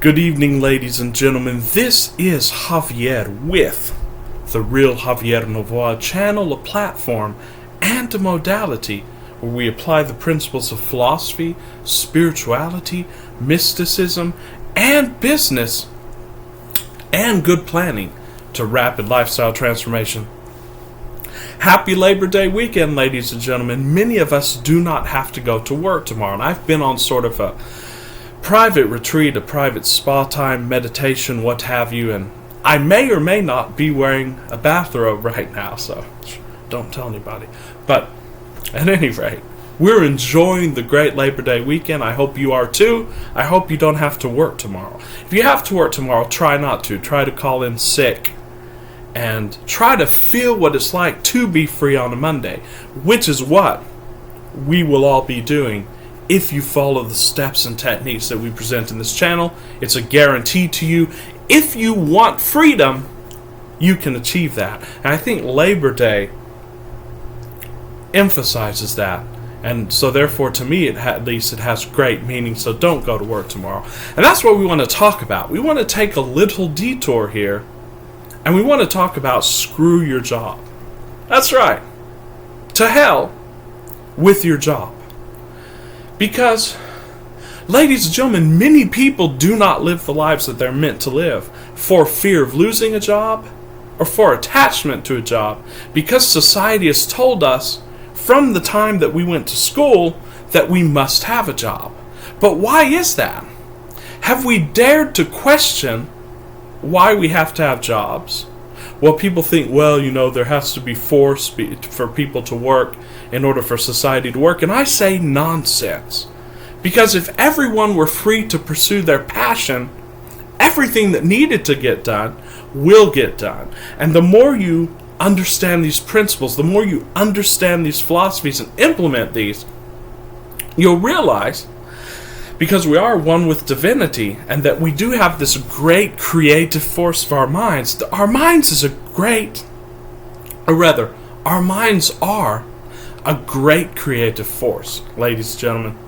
Good evening, ladies and gentlemen. This is Javier with the Real Javier Novoa channel, a platform, and a modality where we apply the principles of philosophy, spirituality, mysticism, and business, and good planning to rapid lifestyle transformation. Happy Labor Day weekend, ladies and gentlemen. Many of us do not have to go to work tomorrow, and I've been on sort of a private retreat, a private spa time, meditation, what have you, and I may or may not be wearing a bathrobe right now, so don't tell anybody. But at any rate, we're enjoying the great Labor Day weekend. I hope you are too. I hope you don't have to work tomorrow. If you have to work tomorrow, try not to. Try to call in sick and try to feel what it's like to be free on a Monday, which is what we will all be doing if you follow the steps and techniques that we present in this channel. It's a guarantee to you. If you want freedom, you can achieve that. And I think Labor Day emphasizes that. And so therefore, to me, at least, it has great meaning. So don't go to work tomorrow. And that's what we want to talk about. We want to take a little detour here, and we want to talk about screw your job. That's right. To hell with your job. Because, ladies and gentlemen, many people do not live the lives that they're meant to live for fear of losing a job or for attachment to a job, because society has told us from the time that we went to school that we must have a job. But why is that? Have we dared to question why we have to have jobs? Well, people think, there has to be force for people to work in order for society to work. And I say nonsense. Because if everyone were free to pursue their passion, everything that needed to get done will get done. And the more you understand these principles, the more you understand these philosophies and implement these, you'll realize, because we are one with divinity, and that we do have this great creative force of our minds. Our minds are a great creative force, ladies and gentlemen.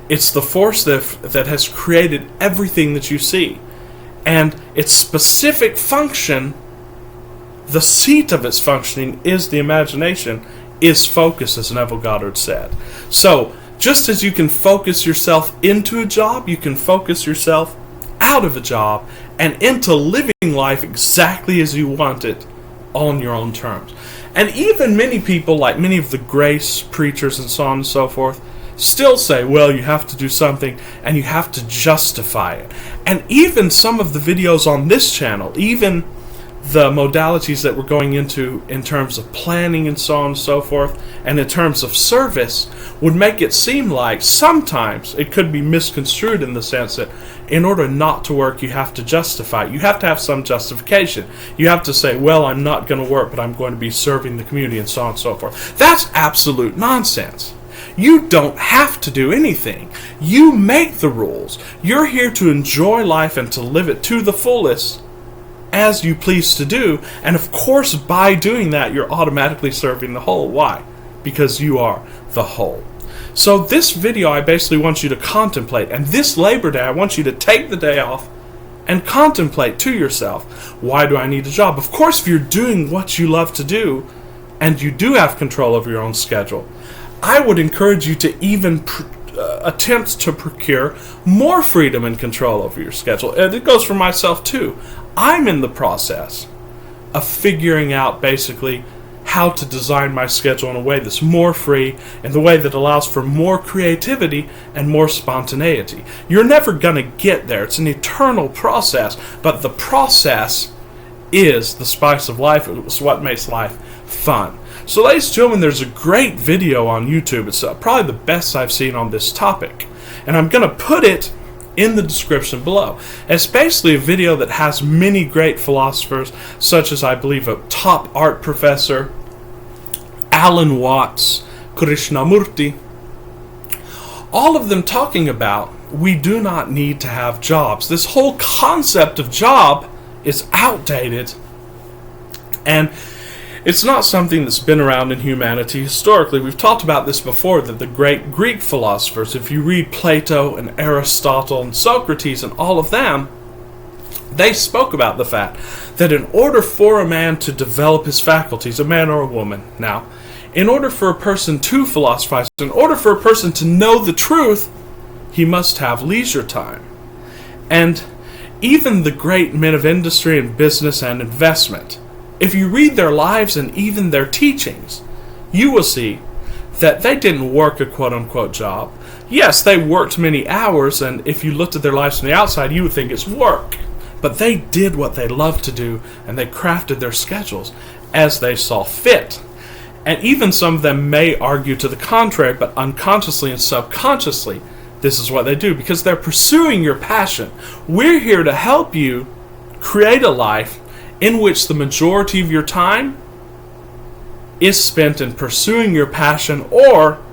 It's the force that has created everything that you see. And its specific function, the seat of its functioning, is the imagination, is focus, as Neville Goddard said. So, just as you can focus yourself into a job, you can focus yourself out of a job and into living life exactly as you want it on your own terms. And even many people, like many of the grace preachers and so on and so forth, still say, you have to do something and you have to justify it. And even some of the videos on this channel, even the modalities that we're going into in terms of planning and so on and so forth, and in terms of service, would make it seem like sometimes it could be misconstrued in the sense that in order not to work, you have to justify it. You have to have some justification. You have to say, I'm not going to work, but I'm going to be serving the community and so on and so forth. That's absolute nonsense. You don't have to do anything. You make the rules. You're here to enjoy life and to live it to the fullest, as you please to do, and of course by doing that you're automatically serving the whole. Why? Because you are the whole. So this video I basically want you to contemplate, and this Labor Day I want you to take the day off and contemplate to yourself, why do I need a job? Of course, if you're doing what you love to do and you do have control over your own schedule, I would encourage you to even attempt to procure more freedom and control over your schedule. And it goes for myself too. I'm in the process of figuring out basically how to design my schedule in a way that's more free, in the way that allows for more creativity and more spontaneity. You're never going to get there. It's an eternal process, but the process is the spice of life. It's what makes life fun. So, ladies and gentlemen, there's a great video on YouTube. It's probably the best I've seen on this topic, and I'm going to put it in the description below. It's basically a video that has many great philosophers, such as, I believe, a top art professor, Alan Watts, Krishnamurti, all of them talking about we do not need to have jobs. This whole concept of job is outdated, and It's not something that's been around in humanity historically. We've talked about this before, that the great Greek philosophers, if you read Plato and Aristotle and Socrates and all of them, they spoke about the fact that in order for a man to develop his faculties, a man or a woman now, in order for a person to philosophize, in order for a person to know the truth, he must have leisure time. And even the great men of industry and business and investment, if you read their lives and even their teachings, you will see that they didn't work a quote-unquote job. Yes, they worked many hours, and if you looked at their lives from the outside, you would think it's work. But they did what they loved to do, and they crafted their schedules as they saw fit. And even some of them may argue to the contrary, but unconsciously and subconsciously, this is what they do, because they're pursuing your passion. We're here to help you create a life in which the majority of your time is spent in pursuing your passion or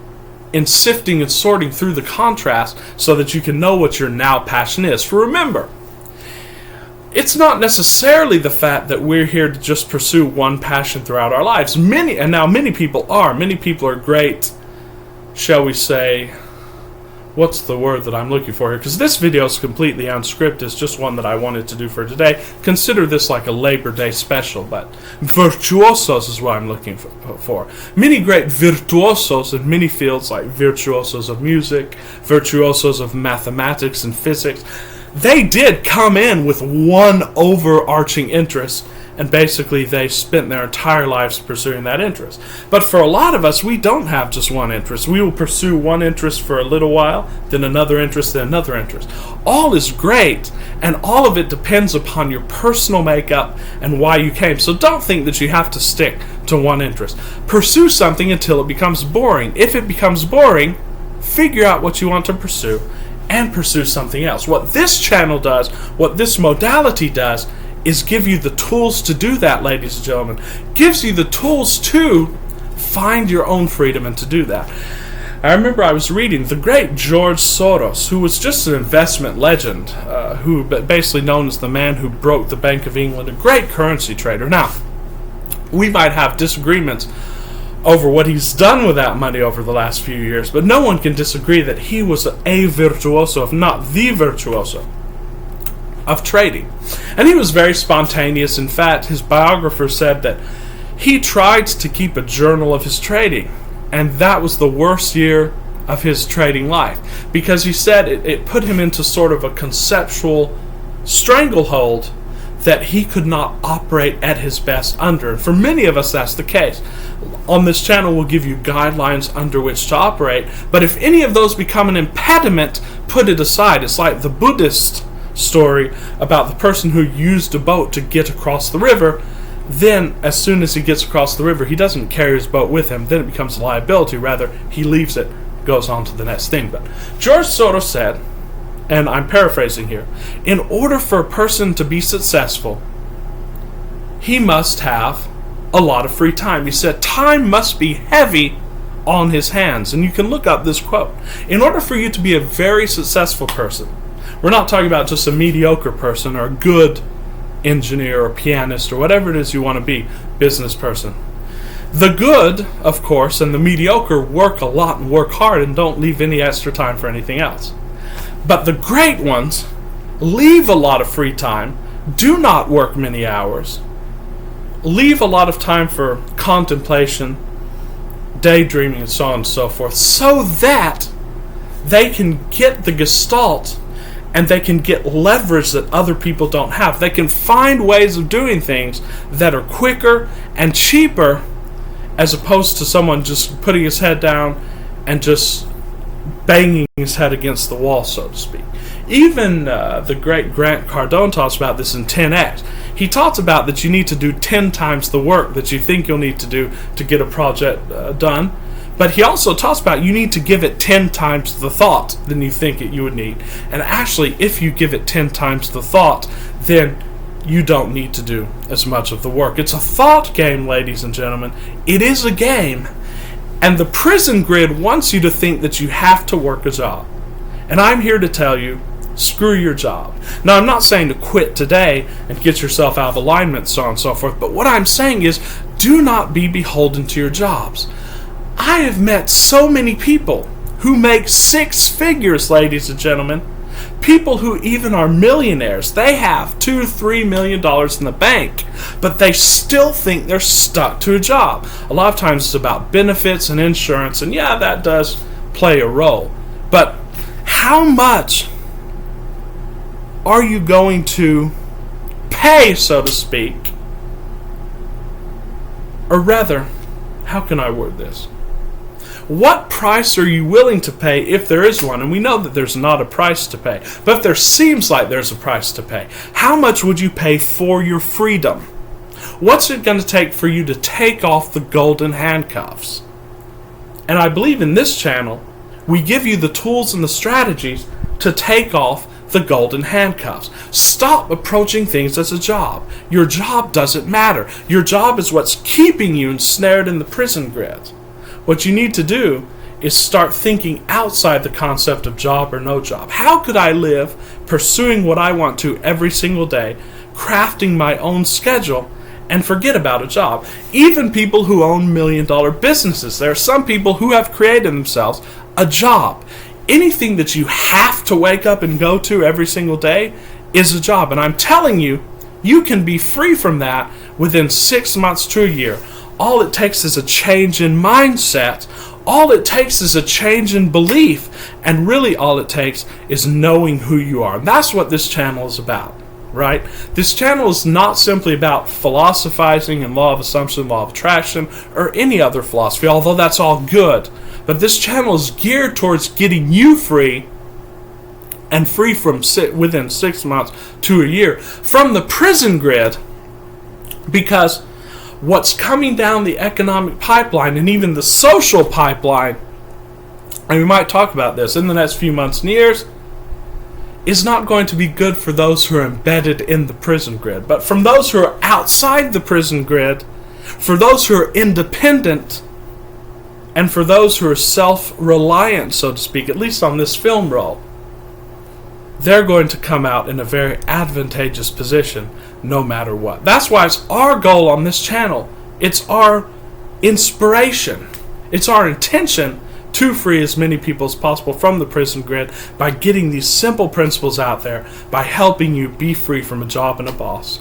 in sifting and sorting through the contrast so that you can know what your now passion is. For remember, it's not necessarily the fact that we're here to just pursue one passion throughout our lives. Many people are. Many people are great, shall we say, what's the word that I'm looking for here? Because this video is completely unscripted. It's just one that I wanted to do for today. Consider this like a Labor Day special, but virtuosos is what I'm looking for. Many great virtuosos in many fields, like virtuosos of music, virtuosos of mathematics and physics, they did come in with one overarching interest, and basically they spent their entire lives pursuing that interest. But for a lot of us, we don't have just one interest. We will pursue one interest for a little while, then another interest, then another interest. All is great, and all of it depends upon your personal makeup and why you came. So don't think that you have to stick to one interest. Pursue something until it becomes boring. If it becomes boring, figure out what you want to pursue and pursue something else. What this channel does, what this modality does, is give you the tools to do that, ladies and gentlemen. Gives you the tools to find your own freedom and to do that. I remember I was reading the great George Soros, who was just an investment legend, who basically known as the man who broke the Bank of England, a great currency trader. Now, we might have disagreements over what he's done with that money over the last few years, but no one can disagree that he was a virtuoso, if not the virtuoso, of trading. And he was very spontaneous. In fact, his biographer said that he tried to keep a journal of his trading, and that was the worst year of his trading life, because he said it put him into sort of a conceptual stranglehold that he could not operate at his best under. And for many of us, that's the case. On this channel, we'll give you guidelines under which to operate, but if any of those become an impediment, put it aside. It's like the Buddhist story about the person who used a boat to get across the river. Then, as soon as he gets across the river, he doesn't carry his boat with him. Then it becomes a liability. Rather, he leaves it, goes on to the next thing. But George Soros said, and I'm paraphrasing here, in order for a person to be successful, he must have a lot of free time. He said time must be heavy on his hands. And you can look up this quote. In order for you to be a very successful person, we're not talking about just a mediocre person or a good engineer or pianist or whatever it is you want to be, business person. The good, of course, and the mediocre work a lot and work hard and don't leave any extra time for anything else. But the great ones leave a lot of free time, do not work many hours, leave a lot of time for contemplation, daydreaming, and so on and so forth, so that they can get the gestalt and they can get leverage that other people don't have. They can find ways of doing things that are quicker and cheaper, as opposed to someone just putting his head down and just banging his head against the wall, so to speak. Even the great Grant Cardone talks about this in 10X. He talks about that you need to do 10 times the work that you think you'll need to do to get a project done. But he also talks about you need to give it 10 times the thought than you think you would need. And actually, if you give it 10 times the thought, then you don't need to do as much of the work. It's a thought game, ladies and gentlemen. It is a game. And the prison grid wants you to think that you have to work a job. And I'm here to tell you, screw your job. Now, I'm not saying to quit today and get yourself out of alignment, so on and so forth, but what I'm saying is do not be beholden to your jobs. I have met so many people who make six figures, ladies and gentlemen. People who even are millionaires. They have $2-3 million in the bank, but they still think they're stuck to a job. A lot of times it's about benefits and insurance, and yeah, that does play a role. But how much are you going to pay, so to speak? Or rather, how can I word this? What price are you willing to pay, if there is one? And we know that there's not a price to pay. But if there seems like there's a price to pay, how much would you pay for your freedom? What's it going to take for you to take off the golden handcuffs? And I believe in this channel, we give you the tools and the strategies to take off the golden handcuffs. Stop approaching things as a job. Your job doesn't matter. Your job is what's keeping you ensnared in the prison grid. What you need to do is start thinking outside the concept of job or no job. How could I live pursuing what I want to every single day, crafting my own schedule, and forget about a job? Even people who own $1 million businesses, there are some people who have created themselves a job. Anything that you have to wake up and go to every single day is a job. And I'm telling you, you can be free from that within 6 months to a year. All it takes is a change in mindset. All it takes is a change in belief. And really all it takes is knowing who you are. And that's what this channel is about, right? This channel is not simply about philosophizing and law of assumption, law of attraction, or any other philosophy, although that's all good. But this channel is geared towards getting you free, and free from within 6 months to a year from the prison grid, because what's coming down the economic pipeline and even the social pipeline, and we might talk about this in the next few months and years, is not going to be good for those who are embedded in the prison grid. But from those who are outside the prison grid, for those who are independent, and for those who are self-reliant, so to speak, at least on this film roll, they're going to come out in a very advantageous position no matter what. That's why it's our goal on this channel. It's our inspiration. It's our intention to free as many people as possible from the prison grid by getting these simple principles out there, by helping you be free from a job and a boss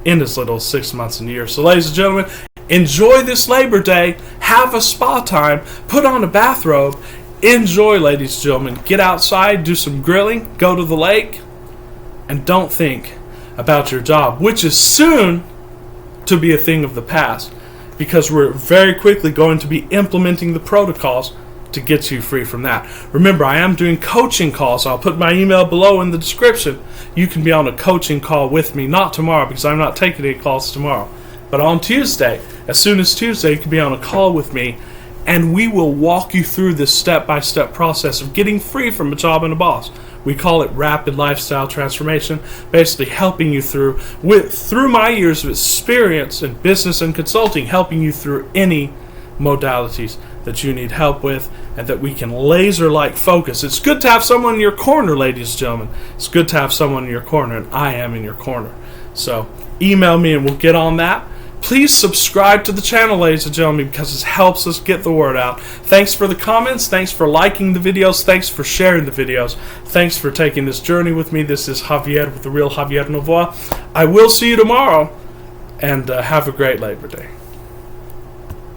in as little as 6 months and a year. So ladies and gentlemen, enjoy this Labor Day. Have a spa time. Put on a bathrobe. Enjoy, ladies and gentlemen. Get outside, do some grilling, go to the lake, and don't think about your job, which is soon to be a thing of the past, because we're very quickly going to be implementing the protocols to get you free from that. Remember, I am doing coaching calls. I'll put my email below in the description. You can be on a coaching call with me, not tomorrow because I'm not taking any calls tomorrow, but on Tuesday. As soon as Tuesday, you can be on a call with me, and we will walk you through this step-by-step process of getting free from a job and a boss. We call it rapid lifestyle transformation, basically helping you through my years of experience in business and consulting, helping you through any modalities that you need help with, and that we can laser-like focus. It's good to have someone in your corner, ladies and gentlemen. It's good to have someone in your corner, and I am in your corner. So email me and we'll get on that. Please subscribe to the channel, ladies and gentlemen, because it helps us get the word out. Thanks for the comments. Thanks for liking the videos. Thanks for sharing the videos. Thanks for taking this journey with me. This is Javier with the Real Javier Novoa. I will see you tomorrow, and have a great Labor Day.